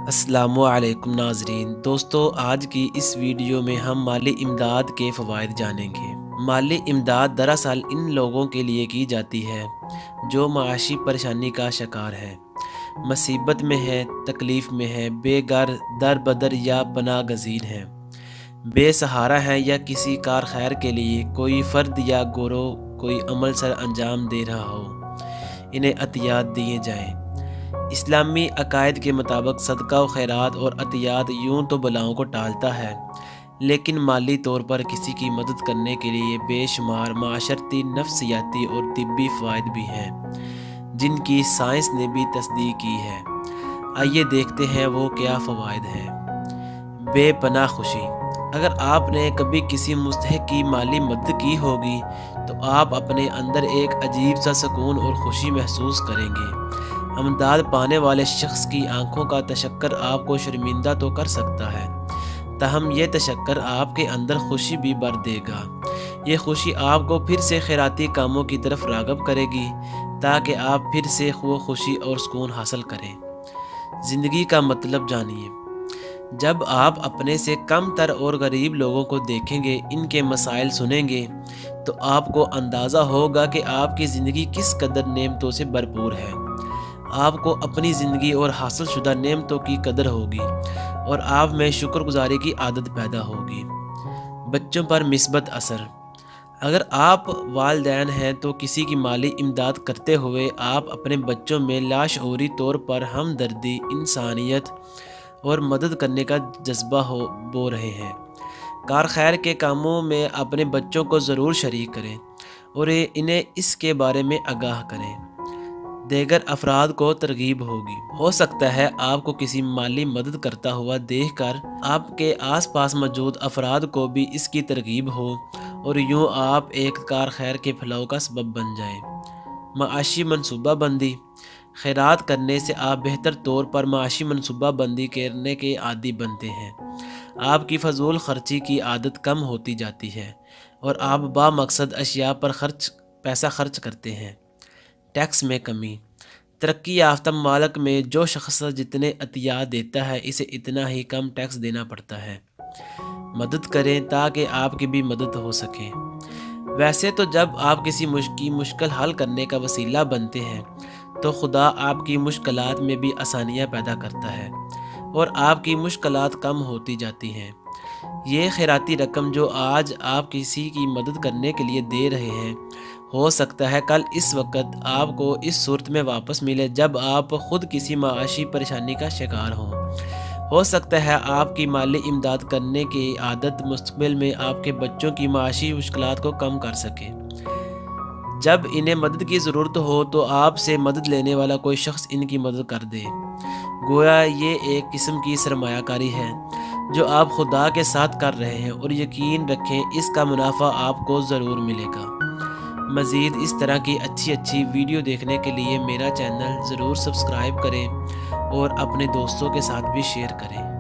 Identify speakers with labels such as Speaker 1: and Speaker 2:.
Speaker 1: السلام علیکم ناظرین دوستو، آج کی اس ویڈیو میں ہم مالی امداد کے فوائد جانیں گے۔ مالی امداد دراصل ان لوگوں کے لیے کی جاتی ہے جو معاشی پریشانی کا شکار ہے، مصیبت میں ہے، تکلیف میں ہے، بے گھر، در بدر یا پناہ گزین ہے، بے سہارا ہے یا کسی کار خیر کے لیے کوئی فرد یا گروہ کوئی عمل سر انجام دے رہا ہو، انہیں عطیات دیے جائیں۔ اسلامی عقائد کے مطابق صدقہ و خیرات اور عطیات یوں تو بلاؤں کو ٹالتا ہے، لیکن مالی طور پر کسی کی مدد کرنے کے لیے بے شمار معاشرتی، نفسیاتی اور طبی فوائد بھی ہیں جن کی سائنس نے بھی تصدیق کی ہے۔ آئیے دیکھتے ہیں وہ کیا فوائد ہیں۔ بے پناہ خوشی۔ اگر آپ نے کبھی کسی مستحق کی مالی مدد کی ہوگی تو آپ اپنے اندر ایک عجیب سا سکون اور خوشی محسوس کریں گے۔ امداد پانے والے شخص کی آنکھوں کا تشکر آپ کو شرمندہ تو کر سکتا ہے، تاہم یہ تشکر آپ کے اندر خوشی بھی بھر دے گا۔ یہ خوشی آپ کو پھر سے خیراتی کاموں کی طرف راغب کرے گی تاکہ آپ پھر سے وہ خوشی اور سکون حاصل کریں۔ زندگی کا مطلب جانیے۔ جب آپ اپنے سے کم تر اور غریب لوگوں کو دیکھیں گے، ان کے مسائل سنیں گے، تو آپ کو اندازہ ہوگا کہ آپ کی زندگی کس قدر نعمتوں سے بھرپور ہے۔ آپ کو اپنی زندگی اور حاصل شدہ نعمتوں کی قدر ہوگی اور آپ میں شکر گزاری کی عادت پیدا ہوگی۔ بچوں پر مثبت اثر۔ اگر آپ والدین ہیں تو کسی کی مالی امداد کرتے ہوئے آپ اپنے بچوں میں لاشعوری طور پر ہمدردی، انسانیت اور مدد کرنے کا جذبہ بو رہے ہیں۔ کار خیر کے کاموں میں اپنے بچوں کو ضرور شریک کریں اور انہیں اس کے بارے میں آگاہ کریں۔ دیگر افراد کو ترغیب ہوگی۔ ہو سکتا ہے آپ کو کسی مالی مدد کرتا ہوا دیکھ کر آپ کے آس پاس موجود افراد کو بھی اس کی ترغیب ہو اور یوں آپ ایک کار خیر کے پھیلاؤ کا سبب بن جائیں۔ معاشی منصوبہ بندی۔ خیرات کرنے سے آپ بہتر طور پر معاشی منصوبہ بندی کرنے کے عادی بنتے ہیں۔ آپ کی فضول خرچی کی عادت کم ہوتی جاتی ہے اور آپ بامقصد اشیاء پر پیسہ خرچ کرتے ہیں۔ ٹیکس میں کمی۔ ترقی یافتہ ممالک میں جو شخص جتنے عطیات دیتا ہے اسے اتنا ہی کم ٹیکس دینا پڑتا ہے۔ مدد کریں تاکہ آپ کی بھی مدد ہو سکے۔ ویسے تو جب آپ کسی مشکل حل کرنے کا وسیلہ بنتے ہیں تو خدا آپ کی مشکلات میں بھی آسانیاں پیدا کرتا ہے اور آپ کی مشکلات کم ہوتی جاتی ہیں۔ یہ خیراتی رقم جو آج آپ کسی کی مدد کرنے کے لیے دے رہے ہیں، ہو سکتا ہے کل اس وقت آپ کو اس صورت میں واپس ملے جب آپ خود کسی معاشی پریشانی کا شکار ہوں۔ ہو سکتا ہے آپ کی مالی امداد کرنے کی عادت مستقبل میں آپ کے بچوں کی معاشی مشکلات کو کم کر سکے۔ جب انہیں مدد کی ضرورت ہو تو آپ سے مدد لینے والا کوئی شخص ان کی مدد کر دے۔ گویا یہ ایک قسم کی سرمایہ کاری ہے جو آپ خدا کے ساتھ کر رہے ہیں، اور یقین رکھیں اس کا منافع آپ کو ضرور ملے گا۔ مزید اس طرح کی اچھی ویڈیو دیکھنے کے لیے میرا چینل ضرور سبسکرائب کریں اور اپنے دوستوں کے ساتھ بھی شیئر کریں۔